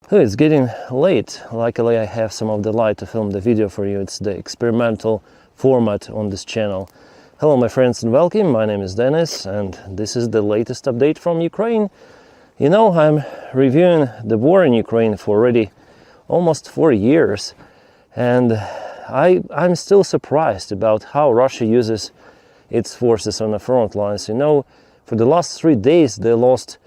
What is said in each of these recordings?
Oh, it's getting late. Luckily, I have some of the light to film the video for you. It's the experimental format on this channel. Hello, my friends, and welcome. My name is Dennis, and this is the latest update from Ukraine. You know, I'm reviewing the war in Ukraine for already almost 4 years, and I'm still surprised about how Russia uses its forces on the front lines. You know, for the last 3 days, they lost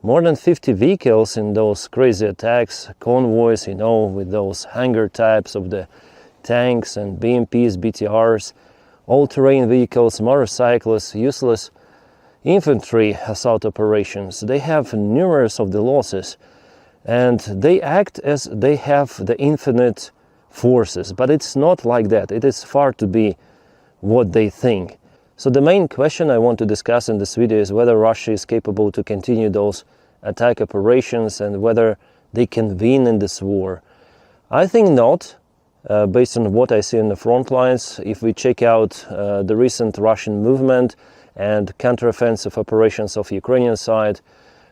more than 50 vehicles in those crazy attacks, convoys, you know, with those hangar types of the tanks and BMPs, BTRs, all-terrain vehicles, motorcyclists, useless infantry assault operations. They have numerous of the losses, and they act as they have the infinite forces, but it's not like that. It is far to be what they think. So the main question I want to discuss in this video is whether Russia is capable to continue those attack operations and whether they can win in this war. I think not, based on what I see in the front lines. If we check out the recent Russian movement and counteroffensive operations of Ukrainian side,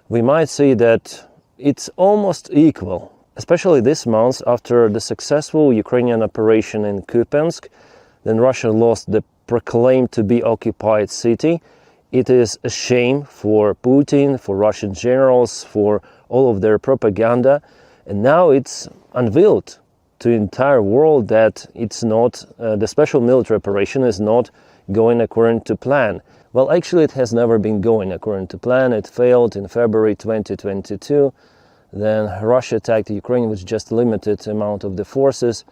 we might see that it's almost equal, especially this month after the successful Ukrainian operation in Kupiansk. Then Russia lost the proclaimed to be occupied city. It is a shame for Putin, for Russian generals, for all of their propaganda. And now it's unveiled to the entire world that it's not, the special military operation is not going according to plan. Well, actually, it has never been going according to plan. It failed in February 2022. Then Russia attacked Ukraine with just a limited amount of the forces.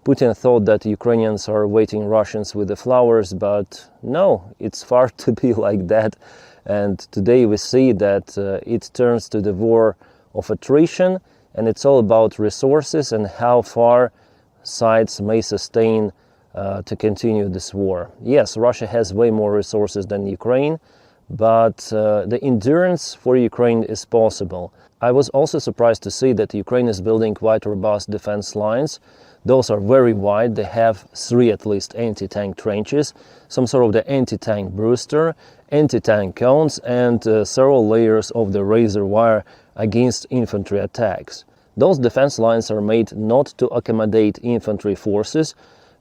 Putin thought that Ukrainians are waiting Russians with the flowers, but no, it's far to be like that. And today we see that it turns to the war of attrition, and it's all about resources and how far sides may sustain to continue this war. Yes, Russia has way more resources than Ukraine, but the endurance for Ukraine is possible. I was also surprised to see that Ukraine is building quite robust defense lines. Those are very wide. They have 3 at least anti-tank trenches, some sort of the anti-tank booster, anti-tank cones, and several layers of the razor wire against infantry attacks. Those defense lines are made not to accommodate infantry forces,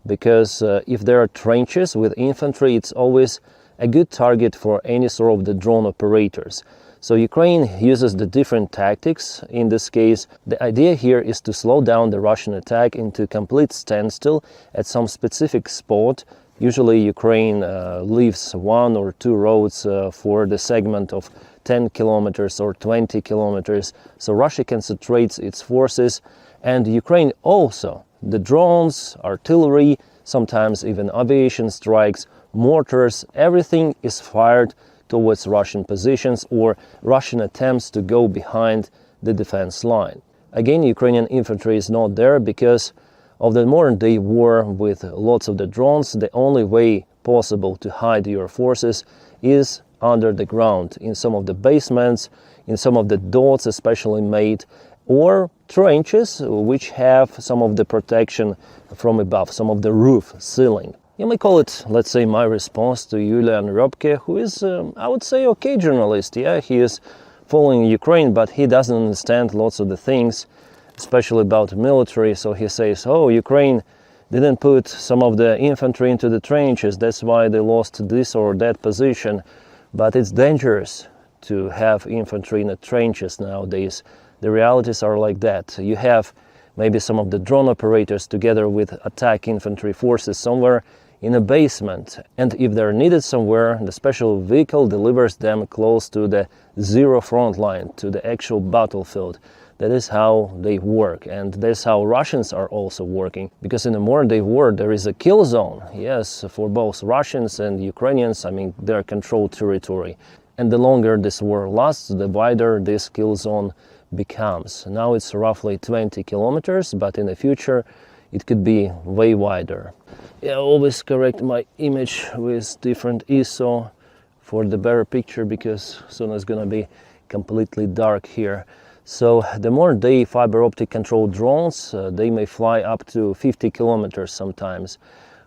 because if there are trenches with infantry, it's always a good target for any sort of the drone operators. So Ukraine uses the different tactics. In this case, the idea here is to slow down the Russian attack into complete standstill at some specific spot. Usually Ukraine leaves 1 or 2 roads for the segment of 10 kilometers or 20 kilometers. So Russia concentrates its forces, and Ukraine also. The drones, artillery, sometimes even aviation strikes, mortars, everything is fired towards Russian positions or Russian attempts to go behind the defense line. Again, Ukrainian infantry is not there because of the modern-day war with lots of the drones. The only way possible to hide your forces is under the ground, in some of the basements, in some of the dots especially made, or trenches which have some of the protection from above, some of the roof ceiling. You may call it, let's say, my response to Julian Robke, who is, I would say, okay journalist. Yeah, he is following Ukraine, but he doesn't understand lots of the things, especially about military. So he says, oh, Ukraine didn't put some of the infantry into the trenches, that's why they lost this or that position. But it's dangerous to have infantry in the trenches nowadays. The realities are like that. You have maybe some of the drone operators together with attack infantry forces somewhere in a basement, and if they're needed somewhere, the special vehicle delivers them close to the zero front line, to the actual battlefield. That is how they work, and that's how Russians are also working, because in the modern-day war there is a kill zone, yes, for both Russians and Ukrainians. I mean, their controlled territory, and the longer this war lasts, the wider this kill zone becomes. Now it's roughly 20 kilometers, but in the future it could be way wider. Yeah, always correct my image with different ISO for the better picture, because soon it's gonna be completely dark here. So the modern day fiber optic controlled drones, they may fly up to 50 kilometers sometimes.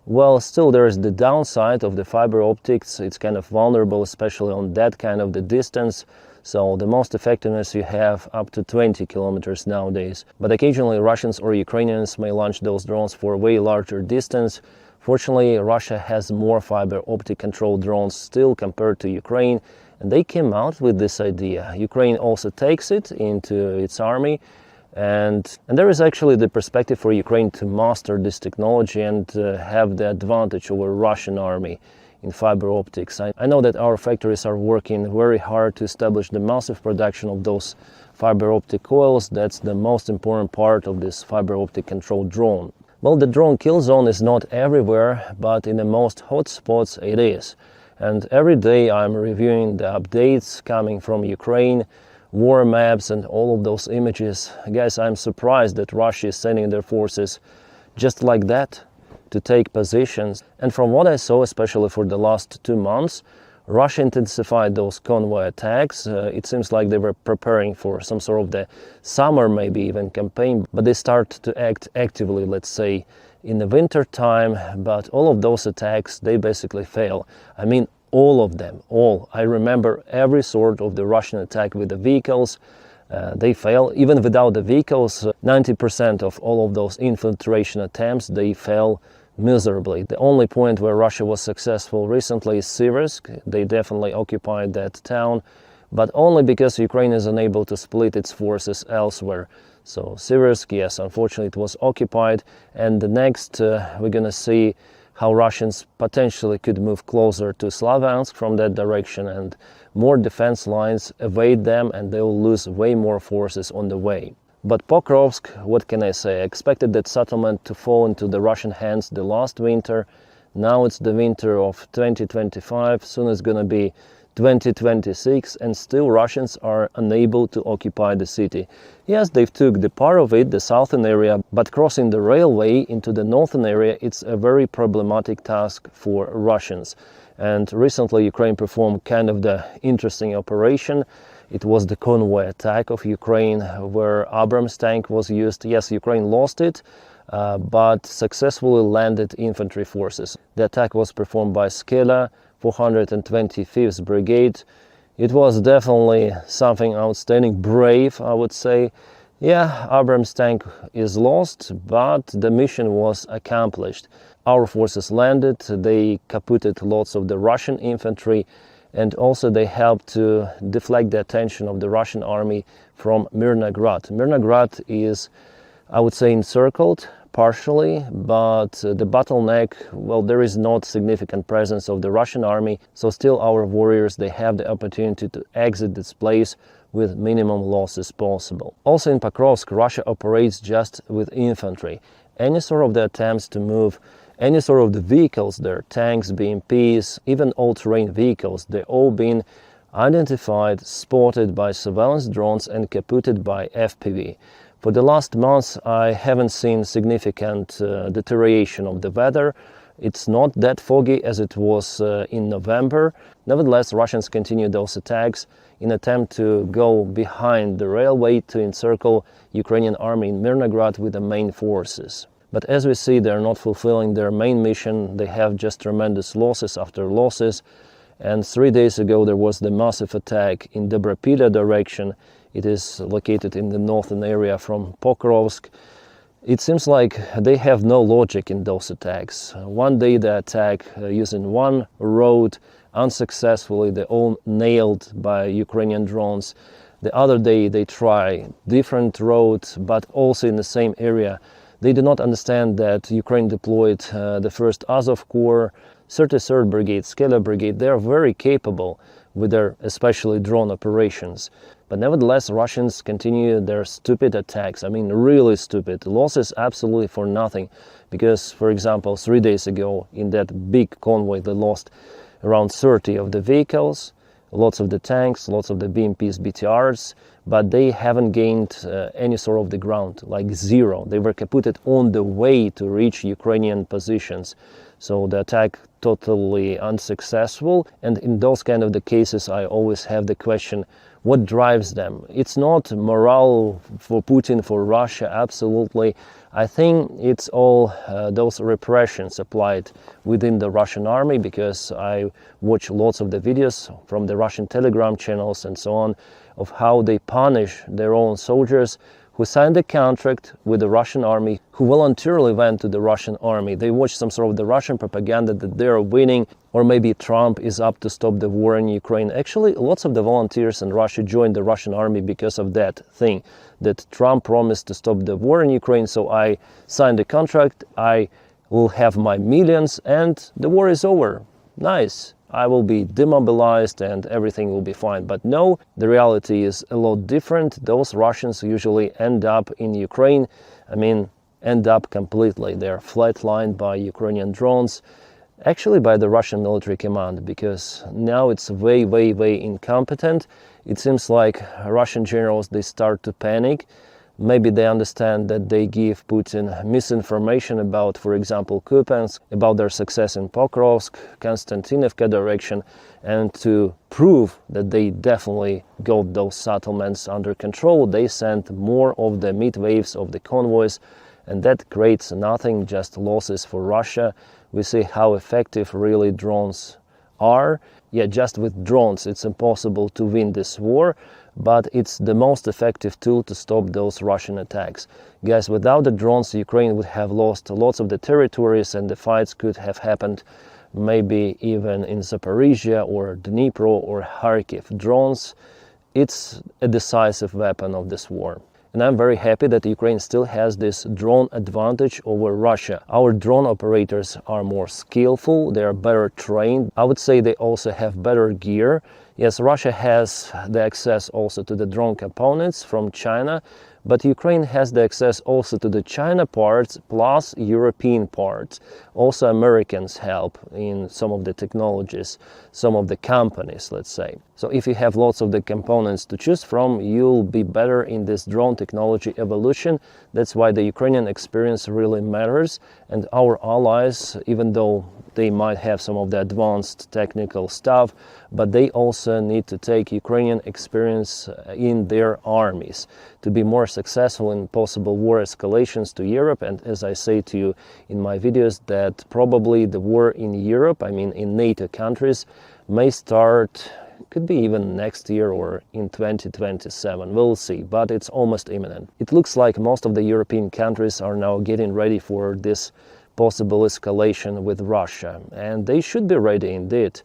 Well, still there is the downside of the fiber optics. It's kind of vulnerable, especially on that kind of the distance. So the most effectiveness you have up to 20 kilometers nowadays. But occasionally Russians or Ukrainians may launch those drones for a way larger distance. Fortunately, Russia has more fiber optic controlled drones still compared to Ukraine, and they came out with this idea. Ukraine also takes it into its army, and there is actually the perspective for Ukraine to master this technology and have the advantage over Russian army in fiber optics. I know that our factories are working very hard to establish the massive production of those fiber optic coils. That's the most important part of this fiber optic controlled drone. Well, the drone kill zone is not everywhere, but in the most hot spots it is. And every day I'm reviewing the updates coming from Ukraine, war maps and all of those images. Guys, I'm surprised that Russia is sending their forces just like that to take positions. And from what I saw, especially for the last 2 months, Russia intensified those convoy attacks. It seems like they were preparing for some sort of the summer, maybe even campaign, but they start to act actively, let's say, in the winter time. But all of those attacks, they basically fail. I mean, all of them, all. I remember every sort of the Russian attack with the vehicles. They fail. Even without the vehicles, 90% of all of those infiltration attempts, they fail miserably. The only point where Russia was successful recently is Siversk. They definitely occupied that town, but only because Ukraine is unable to split its forces elsewhere. So Siversk, yes, unfortunately it was occupied, and the next we're gonna see how Russians potentially could move closer to Slavyansk from that direction, and more defense lines evade them, and they will lose way more forces on the way. But Pokrovsk, what can I say? I expected that settlement to fall into the Russian hands the last winter. Now it's the winter of 2025, soon it's gonna be 2026, and still Russians are unable to occupy the city. Yes, they've took the part of it, the southern area, but crossing the railway into the northern area, it's a very problematic task for Russians. And recently Ukraine performed kind of the interesting operation. It was the convoy attack of Ukraine, where Abrams tank was used. Yes, Ukraine lost it, but successfully landed infantry forces. The attack was performed by Skela, 425th Brigade. It was definitely something outstanding, brave, I would say. Yeah, Abrams tank is lost, but the mission was accomplished. Our forces landed, they kaputted lots of the Russian infantry, and also they helped to deflect the attention of the Russian army from Mirnograd. Mirnograd is, I would say, encircled partially, but the bottleneck, well, there is not significant presence of the Russian army, so still our warriors, they have the opportunity to exit this place with minimum losses possible. Also in Pokrovsk, Russia operates just with infantry. Any sort of the attempts to move any sort of the vehicles there, tanks, BMPs, even all-terrain vehicles, they're all been identified, spotted by surveillance drones and kaputted by FPV. For the last months, I haven't seen significant deterioration of the weather. It's not that foggy as it was in November. Nevertheless, Russians continue those attacks in attempt to go behind the railway to encircle Ukrainian army in Mirnograd with the main forces. But as we see, they're not fulfilling their main mission. They have just tremendous losses after losses. And 3 days ago, there was the massive attack in Debropila direction. It is located in the northern area from Pokrovsk. It seems like they have no logic in those attacks. One day they attack using one road unsuccessfully, they all nailed by Ukrainian drones. The other day they try different roads, but also in the same area. They do not understand that Ukraine deployed the 1st Azov Corps, 33rd Brigade, Skela Brigade. They are very capable with their especially drone operations. But nevertheless, Russians continue their stupid attacks. I mean, really stupid. Losses absolutely for nothing. Because, for example, 3 days ago, in that big convoy, they lost around 30 of the vehicles, lots of the tanks, lots of the BMPs, BTRs, but they haven't gained any sort of the ground, like zero. They were kaputted on the way to reach Ukrainian positions. So the attack totally unsuccessful. And in those kind of the cases, I always have the question, What drives them? It's not morale for Putin, for Russia, absolutely. I think it's all those repressions applied within the Russian army, because I watch lots of the videos from the Russian Telegram channels and so on of how they punish their own soldiers who signed a contract with the Russian army, who voluntarily went to the Russian army. They watch some sort of the Russian propaganda that they're winning, or maybe Trump is up to stop the war in Ukraine. Actually, lots of the volunteers in Russia joined the Russian army because of that thing, that Trump promised to stop the war in Ukraine, so I signed a contract, I will have my millions, and the war is over. Nice. I will be demobilized and everything will be fine. But no, the reality is a lot different. Those Russians usually end up in Ukraine. I mean, end up completely. They're flatlined by Ukrainian drones, actually by the Russian military command, because now it's way, way, way incompetent. It seems like Russian generals, they start to panic. Maybe they understand that they give Putin misinformation about, for example, Kupiansk, about their success in Pokrovsk, Konstantinovka direction, and to prove that they definitely got those settlements under control, they sent more of the mid waves of the convoys, and that creates nothing, just losses for Russia. We see how effective really drones are. Yeah, just with drones it's impossible to win this war, but it's the most effective tool to stop those Russian attacks. Guys, without the drones, Ukraine would have lost lots of the territories, and the fights could have happened maybe even in Zaporizhia or Dnipro or Kharkiv. Drones, it's a decisive weapon of this war. And I'm very happy that Ukraine still has this drone advantage over Russia. Our drone operators are more skillful, they are better trained. I would say they also have better gear. Yes, Russia has the access also to the drone components from China, but Ukraine has the access also to the China parts plus European parts. Also Americans help in some of the technologies, some of the companies, let's say. So if you have lots of the components to choose from, you'll be better in this drone technology evolution. That's why the Ukrainian experience really matters. And our allies, even though they might have some of the advanced technical stuff, but they also need to take Ukrainian experience in their armies to be more successful in possible war escalations to Europe. And as I say to you in my videos, that probably the war in Europe, I mean in NATO countries, may start, could be even next year or in 2027, we'll see, but it's almost imminent. It looks like most of the European countries are now getting ready for this possible escalation with Russia, and they should be ready indeed,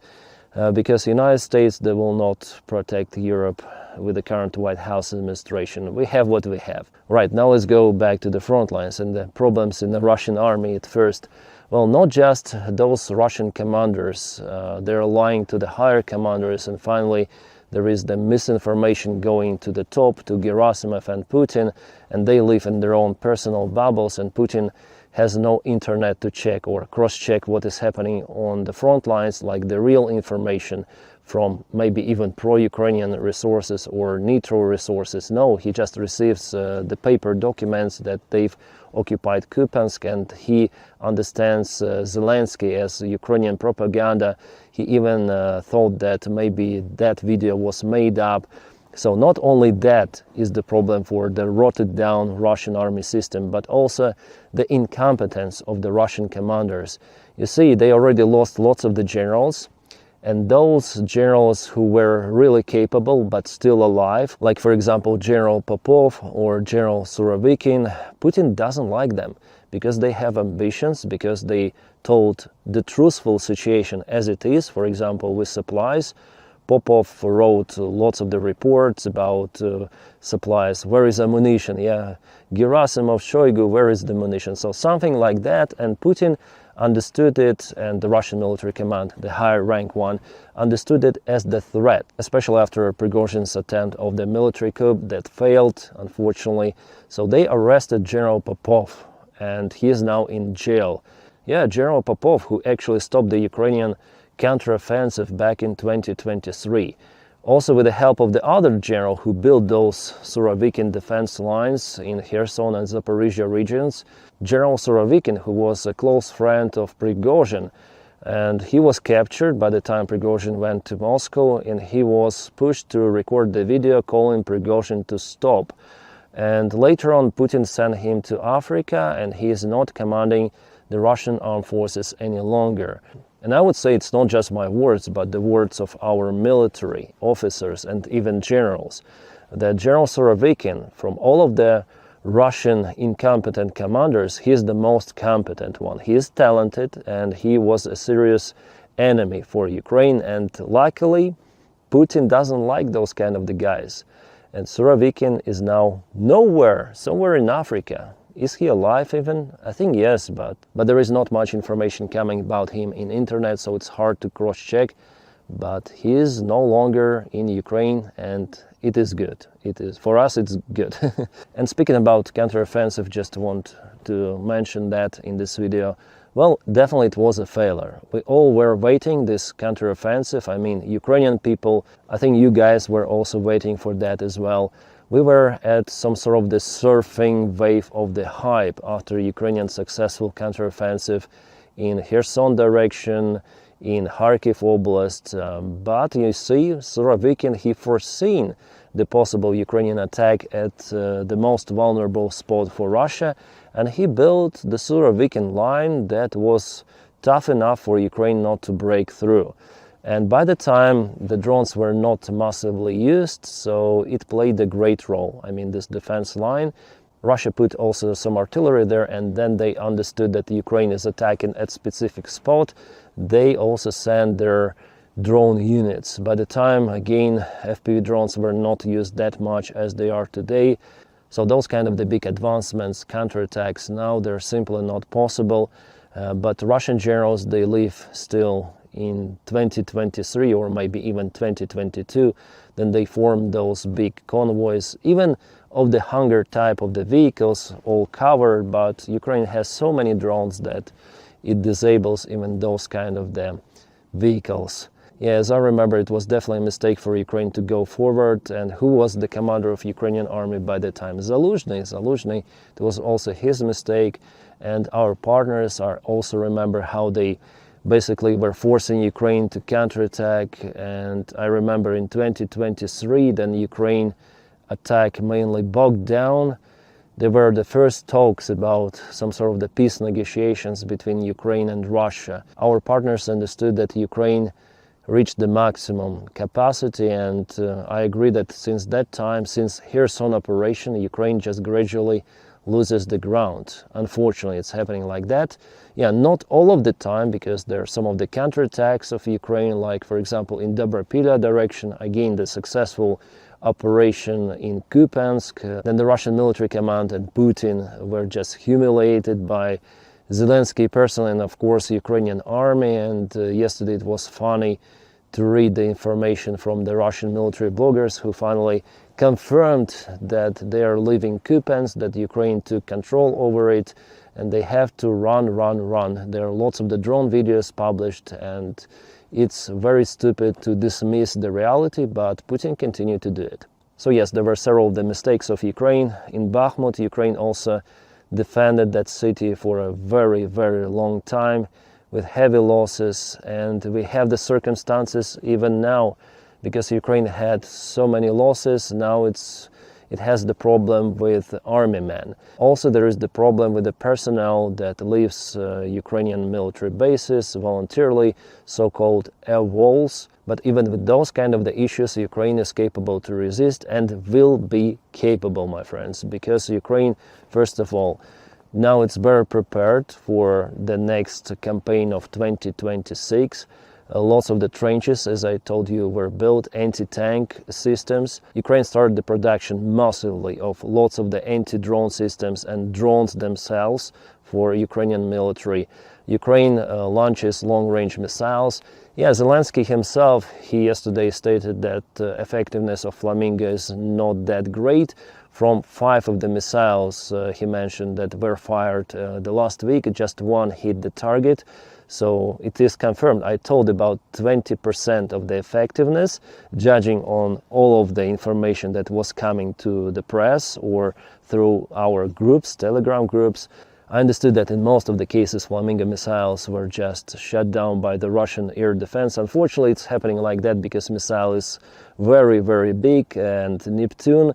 because the United States, they will not protect Europe with the current White House administration. We have what we have. Right, now let's go back to the front lines and the problems in the Russian army at first. Well, not just those Russian commanders, they're lying to the higher commanders, and finally there is the misinformation going to the top, to Gerasimov and Putin, and they live in their own personal bubbles, and Putin has no internet to check or cross-check what is happening on the front lines, like the real information from maybe even pro-Ukrainian resources or neutral resources. No, he just receives the paper documents that they've occupied Kupiansk, and he understands Zelensky as Ukrainian propaganda. He even thought that maybe that video was made up. So not only that is the problem for the rotted down Russian army system, but also the incompetence of the Russian commanders. You see, they already lost lots of the generals, and those generals who were really capable but still alive, like for example General Popov or General Surovikin, Putin doesn't like them because they have ambitions, because they told the truthful situation as it is, for example with supplies. Popov wrote lots of the reports about supplies. Where is ammunition? Yeah, Gerasimov, Shoigu, where is the ammunition? So something like that, and Putin understood it, and the Russian military command, the higher rank one, understood it as the threat, especially after Prigozhin's attempt of the military coup that failed, unfortunately. So they arrested General Popov, and he is now in jail. Yeah, General Popov, who actually stopped the Ukrainian counteroffensive back in 2023. Also with the help of the other general who built those Surovikin defense lines in Kherson and Zaporizhia regions. General Surovikin, who was a close friend of Prigozhin, And he was captured by the time Prigozhin went to Moscow, and he was pushed to record the video calling Prigozhin to stop. And later on, Putin sent him to Africa, and he is not commanding the Russian armed forces any longer. And I would say it's not just my words, but the words of our military officers and even generals. That General Surovikin, from all of the Russian incompetent commanders, he is the most competent one. He is talented, and he was a serious enemy for Ukraine. And luckily, Putin doesn't like those kind of the guys. And Surovikin is now nowhere, somewhere in Africa. Is he alive even? I think yes, but there is not much information coming about him in internet, so it's hard to cross-check. But he is no longer in Ukraine, and it is good. It is, for us, it's good. And speaking about counteroffensive, just want to mention that in this video. Well, definitely it was a failure. We all were waiting this counteroffensive. I mean, Ukrainian people, I think you guys were also waiting for that as well. We were at some sort of the surfing wave of the hype after Ukrainian successful counteroffensive in Kherson direction, in Kharkiv Oblast. But you see, Surovikin, he foreseen the possible Ukrainian attack at the most vulnerable spot for Russia, and he built the Surovikin line that was tough enough for Ukraine not to break through. And by the time the drones were not massively used, so it played a great role. I mean, this defense line, Russia put also some artillery there, and then they understood that Ukraine is attacking at specific spot. They also sent their drone units. By the time, again, FPV drones were not used that much as they are today. So those kind of the big advancements, counterattacks, now they're simply not possible. But Russian generals, they live still in 2023 or maybe even 2022. Then they form those big convoys, even of the Hunger type of the vehicles, all covered. But Ukraine has so many drones that it disables even those kind of the vehicles. Yeah, as I remember, it was definitely a mistake for Ukraine to go forward. And who was the commander of Ukrainian army by the time? Zaluzhny. It was also his mistake. And our partners are also remember how they basically were forcing Ukraine to counterattack. And I remember in 2023, then Ukraine attack mainly bogged down. There were the first talks about some sort of the peace negotiations between Ukraine and Russia. Our partners understood that Ukraine reached the maximum capacity, and I agree that since that time, since Kherson operation, Ukraine just gradually loses the ground. Unfortunately, it's happening like that. Yeah, not all of the time, because there are some of the counterattacks of Ukraine, like for example in Dobrapilya direction, again the successful operation in Kupiansk. Then the Russian military command and Putin were just humiliated by Zelensky personally, and of course Ukrainian army. And yesterday it was funny to read the information from the Russian military bloggers who finally confirmed that they are leaving Kupiansk, that Ukraine took control over it, and they have to run. There are lots of the drone videos published, and it's very stupid to dismiss the reality, but Putin continued to do it. So yes, there were several of the mistakes of Ukraine. In Bakhmut, Ukraine also defended that city for a very, very long time with heavy losses, and we have the circumstances even now because Ukraine had so many losses. Now it has the problem with army men. Also, there is the problem with the personnel that leaves Ukrainian military bases voluntarily, so-called AWOLs. But even with those kind of the issues, Ukraine is capable to resist and will be capable, my friends, because Ukraine, first of all, now it's better prepared for the next campaign of 2026. Lots of the trenches, as I told you, were built, anti-tank systems. Ukraine started the production massively of lots of the anti-drone systems and drones themselves for Ukrainian military. Ukraine launches long-range missiles. Yeah, Zelensky himself, he yesterday stated that effectiveness of Flamingo is not that great. From 5 of the missiles he mentioned that were fired the last week, just 1 hit the target. So it is confirmed. I told about 20% of the effectiveness, judging on all of the information that was coming to the press or through our groups, Telegram groups. I understood that in most of the cases Flamingo missiles were just shut down by the Russian air defense. Unfortunately, it's happening like that because missile is very, very big, and Neptune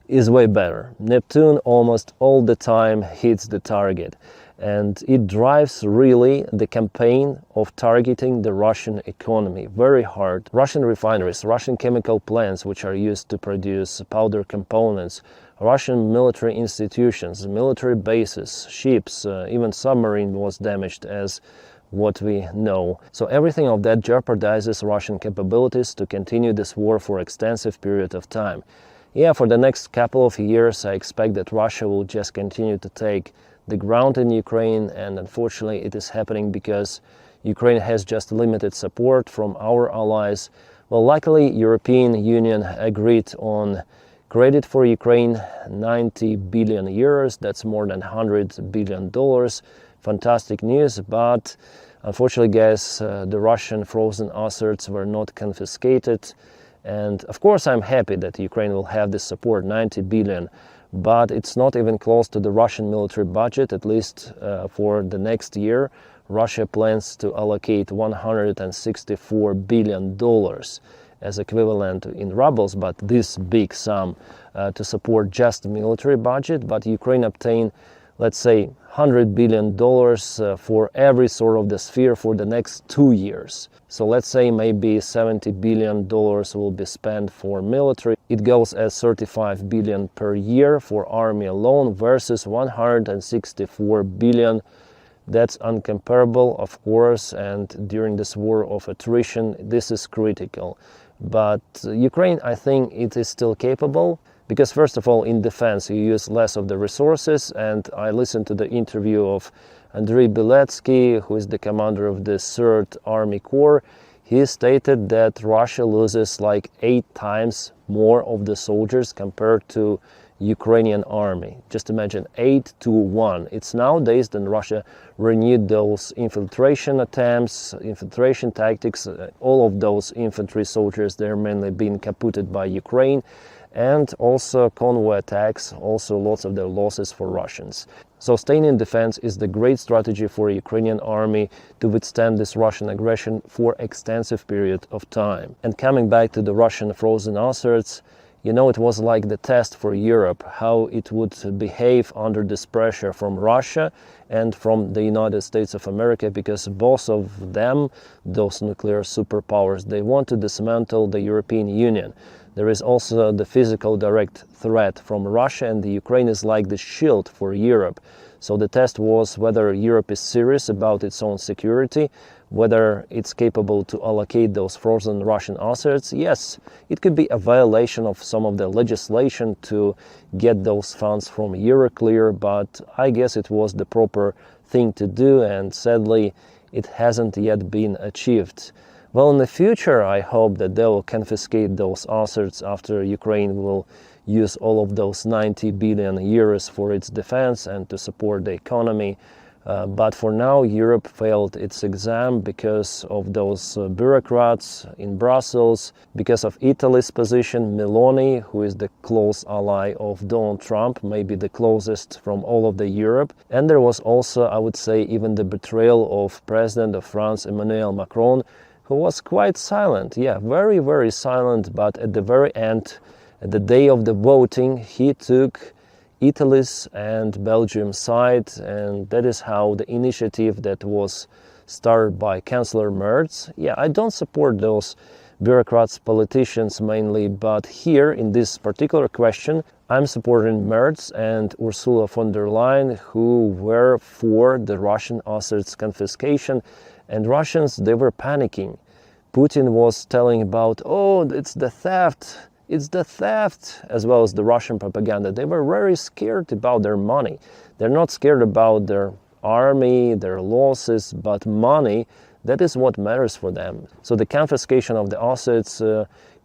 is way better. Neptune almost all the time hits the target, and it drives really the campaign of targeting the Russian economy very hard. Russian refineries, Russian chemical plants which are used to produce powder components, Russian military institutions, military bases, ships, even submarine was damaged, as what we know. So everything of that jeopardizes Russian capabilities to continue this war for extensive period of time. Yeah, for the next couple of years I expect that Russia will just continue to take the ground in Ukraine, and unfortunately it is happening because Ukraine has just limited support from our allies. Well, luckily European Union agreed on credit for Ukraine, 90 billion euros, that's more than $100 billion. Fantastic news, but unfortunately, guys, the Russian frozen assets were not confiscated. And of course, I'm happy that Ukraine will have this support, 90 billion, but it's not even close to the Russian military budget, at least for the next year. Russia plans to allocate $164 billion as equivalent in rubles, but this big sum to support just the military budget. But Ukraine obtained, let's say, $100 billion for every sort of the sphere for the next 2 years. So let's say maybe $70 billion will be spent for military. It goes as 35 billion per year for army alone versus 164 billion. That's uncomparable, of course, and during this war of attrition, this is critical. But Ukraine, I think it is still capable, because first of all, in defense, you use less of the resources, and I listened to the interview of Andriy Beletsky, who is the commander of the 3rd Army Corps. He stated that Russia loses like 8 times more of the soldiers compared to Ukrainian army. Just imagine, 8-1. It's nowadays that Russia renewed those infiltration attempts, infiltration tactics. All of those infantry soldiers, they're mainly being kaputted by Ukraine, and also convoy attacks, also lots of their losses for Russians. So staying in defense is the great strategy for Ukrainian army to withstand this Russian aggression for extensive period of time. And coming back to the Russian frozen assets, you know, it was like the test for Europe, how it would behave under this pressure from Russia and from the United States of America, because both of them, those nuclear superpowers, they want to dismantle the European Union. There is also the physical direct threat from Russia, and the Ukraine is like the shield for Europe. So the test was whether Europe is serious about its own security, whether it's capable to allocate those frozen Russian assets. Yes, it could be a violation of some of the legislation to get those funds from Euroclear, but I guess it was the proper thing to do, and sadly, it hasn't yet been achieved. Well, in the future, I hope that they will confiscate those assets after Ukraine will use all of those 90 billion euros for its defense and to support the economy. But for now, Europe failed its exam because of those bureaucrats in Brussels, because of Italy's position. Meloni, who is the close ally of Donald Trump, maybe the closest from all of the Europe. And there was also, I would say, even the betrayal of President of France, Emmanuel Macron, who was quite silent. Yeah, very, very silent. But at the very end, at the day of the voting, he took Italy's and Belgium's side, and that is how the initiative that was started by Chancellor Merz. Yeah, I don't support those bureaucrats, politicians mainly, but here in this particular question, I'm supporting Merz and Ursula von der Leyen, who were for the Russian assets confiscation, and Russians, they were panicking. Putin was telling about, oh, it's the theft, as well as the Russian propaganda. They were very scared about their money. They're not scared about their army, their losses, but money, that is what matters for them. So the confiscation of the assets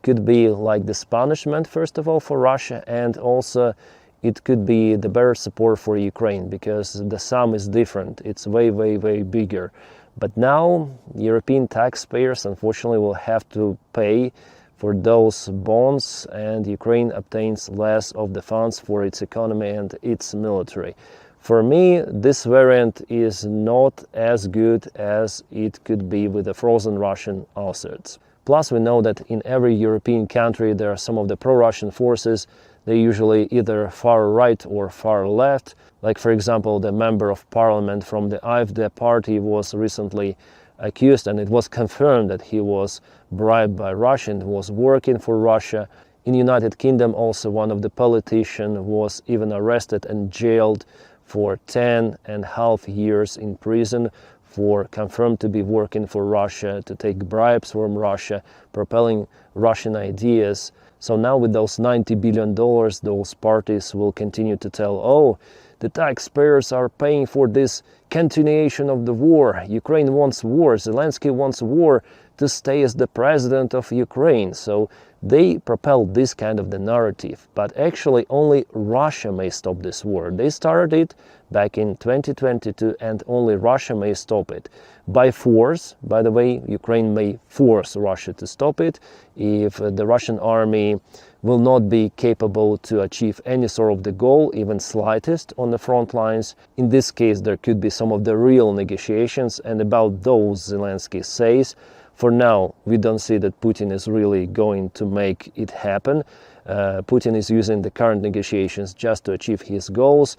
could be like this punishment, first of all, for Russia, and also it could be the better support for Ukraine, because the sum is different. It's way, way, way bigger. But now European taxpayers, unfortunately, will have to pay for those bonds, and Ukraine obtains less of the funds for its economy and its military. For me, this variant is not as good as it could be with the frozen Russian assets. Plus, we know that in every European country there are some of the pro-Russian forces. They're usually either far right or far left. Like, for example, the member of parliament from the AfD party was recently accused, and it was confirmed that he was bribed by Russia and was working for Russia. In the United Kingdom, also one of the politicians was even arrested and jailed for 10.5 years in prison for confirmed to be working for Russia, to take bribes from Russia, propelling Russian ideas. So now with those $90 billion, those parties will continue to tell, oh, the taxpayers are paying for this continuation of the war. Ukraine wants war. Zelensky wants war to stay as the president of Ukraine. So they propel this kind of the narrative. But actually only Russia may stop this war. They started it back in 2022 and only Russia may stop it. By force, by the way, Ukraine may force Russia to stop it if the Russian army will not be capable to achieve any sort of the goal, even slightest, on the front lines. In this case, there could be some of the real negotiations, and about those Zelensky says, for now, we don't see that Putin is really going to make it happen. Putin is using the current negotiations just to achieve his goals,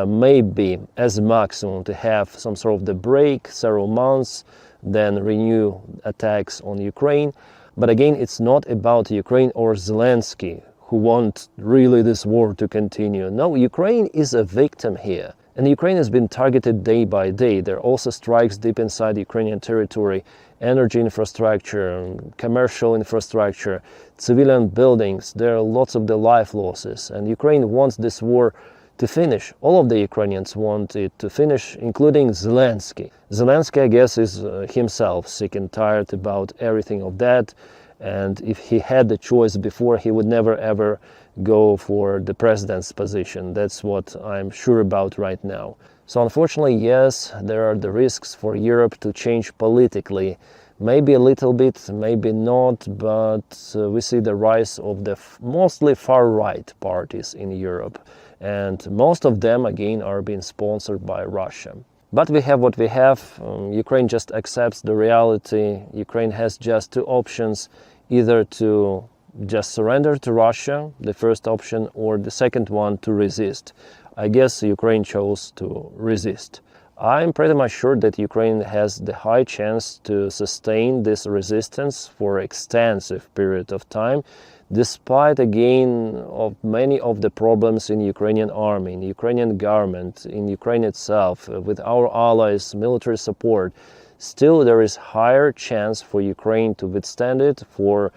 maybe as maximum to have some sort of the break, several months, then renew attacks on Ukraine. But again, it's not about Ukraine or Zelensky who want really this war to continue. No, Ukraine is a victim here. And Ukraine has been targeted day by day. There are also strikes deep inside Ukrainian territory, energy infrastructure, commercial infrastructure, civilian buildings. There are lots of the life losses. And Ukraine wants this war to finish. All of the Ukrainians want it to finish, including Zelensky. Zelensky, I guess, is himself sick and tired about everything of that. And if he had the choice before, he would never ever go for the president's position. That's what I'm sure about right now. So unfortunately, yes, there are the risks for Europe to change politically. Maybe a little bit, maybe not, but we see the rise of the mostly far-right parties in Europe. And most of them, again, are being sponsored by Russia. But we have what we have. Ukraine just accepts the reality. Ukraine has just two options, either to just surrender to Russia, the first option, or the second one, to resist. I guess Ukraine chose to resist. I'm pretty much sure that Ukraine has the high chance to sustain this resistance for an extensive period of time, despite, again, of many of the problems in Ukrainian army, in Ukrainian government, in Ukraine itself, with our allies, military support. Still, there is higher chance for Ukraine to withstand it for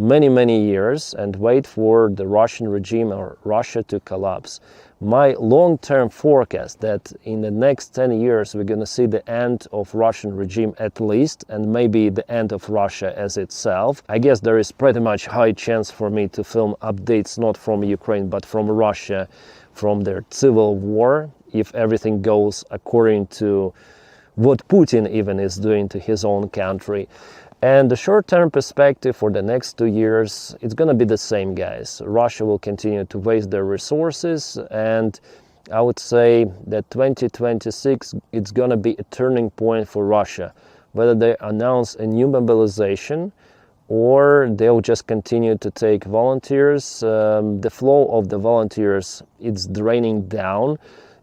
many years and wait for the Russian regime or Russia to collapse. My long-term forecast that in the next 10 years we're going to see the end of Russian regime at least, and maybe the end of Russia as itself. I guess there is pretty much high chance for me to film updates not from Ukraine but from Russia, from their civil war, if everything goes according to what Putin even is doing to his own country. And the short-term perspective for the next 2 years, it's going to be the same, guys. Russia will continue to waste their resources, and I would say that 2026, it's going to be a turning point for Russia. Whether they announce a new mobilization or they'll just continue to take volunteers. The flow of the volunteers, it's draining down.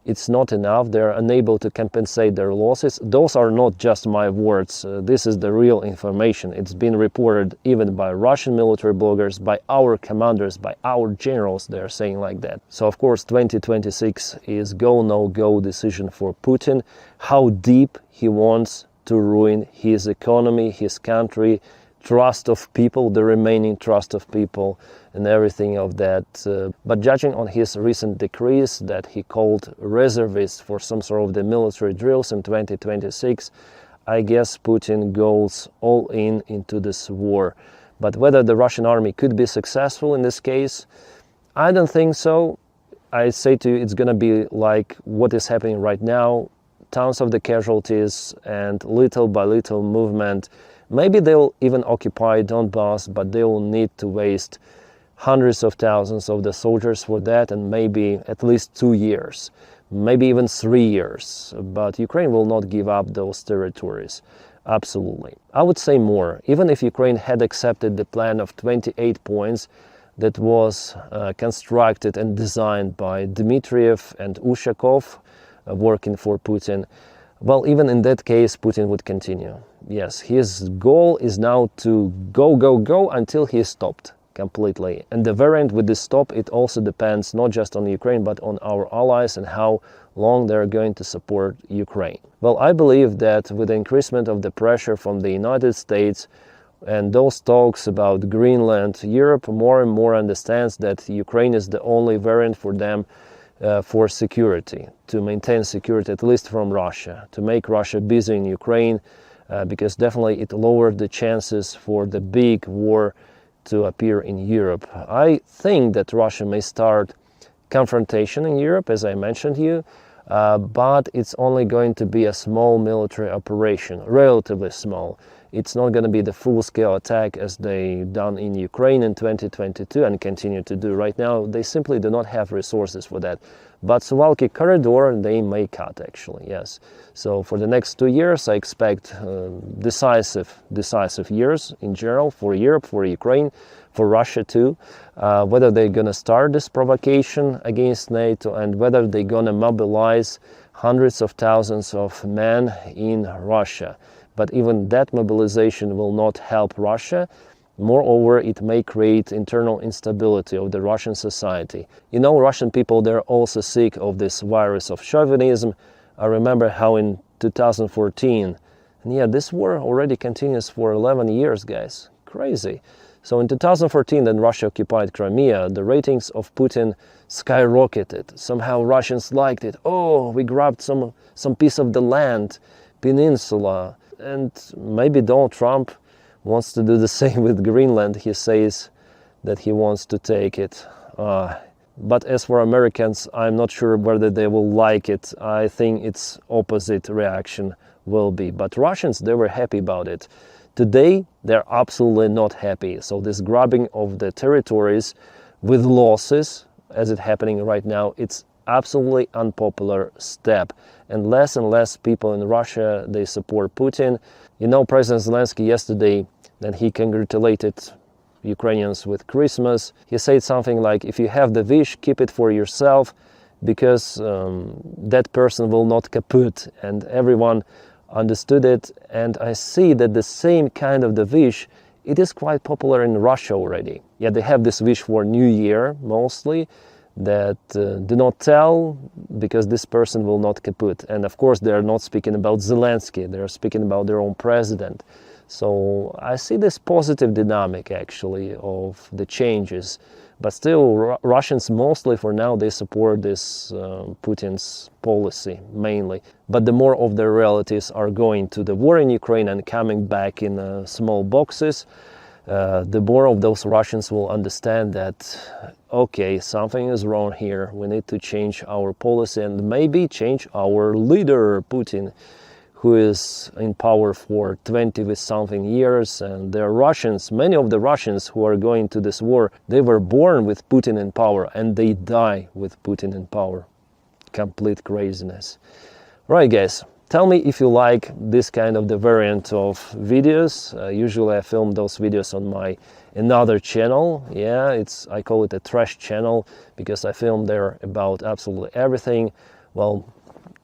It's not enough. They're unable to compensate their losses. Those are not just my words. This is the real information. It's been reported even by Russian military bloggers, by our commanders, by our generals. They're saying like that. So of course 2026 is go no go decision for Putin. How deep he wants to ruin his economy, his country, trust of people, the remaining trust of people, and everything of that. But judging on his recent decrees that he called reservists for some sort of the military drills in 2026, I guess Putin goes all in into this war. But whether the Russian army could be successful in this case, I don't think so. I say to you, it's going to be like what is happening right now, tons of the casualties and little by little movement. Maybe they'll even occupy Donbass, but they will need to waste hundreds of thousands of the soldiers for that, and maybe at least 2 years. maybe even 3 years. But Ukraine will not give up those territories. Absolutely. I would say more. Even if Ukraine had accepted the plan of 28 points that was constructed and designed by Dmitriev and Ushakov, working for Putin, well, even in that case, Putin would continue. Yes, his goal is now to go until he is stopped completely. And the variant with this stop, it also depends not just on Ukraine, but on our allies and how long they're going to support Ukraine. Well, I believe that with the increasement of the pressure from the United States and those talks about Greenland, Europe more and more understands that Ukraine is the only variant for them for security, to maintain security, at least from Russia, to make Russia busy in Ukraine, because definitely it lowered the chances for the big war to appear in Europe. I think that Russia may start confrontation in Europe, as I mentioned you, but it's only going to be a small military operation, relatively small. It's not going to be the full-scale attack as they done in Ukraine in 2022 and continue to do right now. They simply do not have resources for that. But Suwalki corridor, they may cut, actually, yes. So for the next 2 years, I expect decisive years in general for Europe, for Ukraine, for Russia too. Whether they're going to start this provocation against NATO and whether they're going to mobilize hundreds of thousands of men in Russia. But even that mobilization will not help Russia. Moreover, it may create internal instability of the Russian society. You know, Russian people, they're also sick of this virus of chauvinism. I remember how in 2014, and yeah, this war already continues for 11 years, guys. Crazy. So in 2014, when Russia occupied Crimea, the ratings of Putin skyrocketed. Somehow Russians liked it. Oh, we grabbed some piece of the land, peninsula. And maybe Donald Trump wants to do the same with Greenland. He says that he wants to take it. But as for Americans, I'm not sure whether they will like it. I think its opposite reaction will be. But Russians, they were happy about it. Today, they're absolutely not happy. So this grabbing of the territories with losses, as it's happening right now, it's absolutely unpopular step. And less people in Russia, they support Putin. You know, President Zelensky yesterday, then he congratulated Ukrainians with Christmas. He said something like, if you have the wish, keep it for yourself, because that person will not kaput. And everyone understood it. And I see that the same kind of the wish, it is quite popular in Russia already. Yeah, they have this wish for New Year, mostly, that do not tell, because this person will not kaput. And of course, they are not speaking about Zelensky, they are speaking about their own president. So I see this positive dynamic, actually, of the changes. But still, Russians mostly for now, they support this Putin's policy, mainly. But the more of their relatives are going to the war in Ukraine and coming back in small boxes, the more of those Russians will understand that, okay, something is wrong here. We need to change our policy and maybe change our leader, Putin, who is in power for 20 with something years. And there are Russians, many of the Russians who are going to this war, they were born with Putin in power and they die with Putin in power. Complete craziness. Right, guys. Tell me if you like this kind of the variant of videos. Usually I film those videos on my another channel. Yeah, I call it a trash channel because I film there about absolutely everything. Well,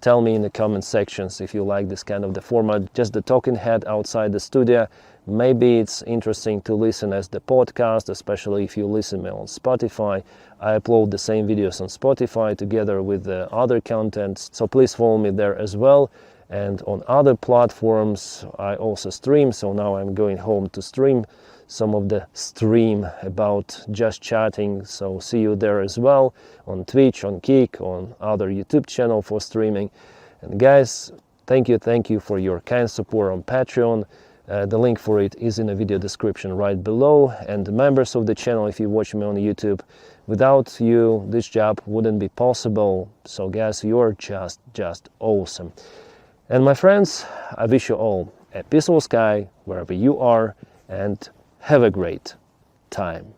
tell me in the comment sections if you like this kind of the format, just the talking head outside the studio. Maybe it's interesting to listen as the podcast, especially if you listen me on Spotify. I upload the same videos on Spotify together with the other content, so please follow me there as well. And on other platforms I also stream, so now I'm going home to stream some of the stream about just chatting, so see you there as well on Twitch, on Kick, on other YouTube channel for streaming. And guys, thank you for your kind support on Patreon. The link for it is in the video description right below. And the members of the channel, if you watch me on YouTube, without you this job wouldn't be possible. So guys, you're just awesome. And my friends, I wish you all a peaceful sky wherever you are, and have a great time.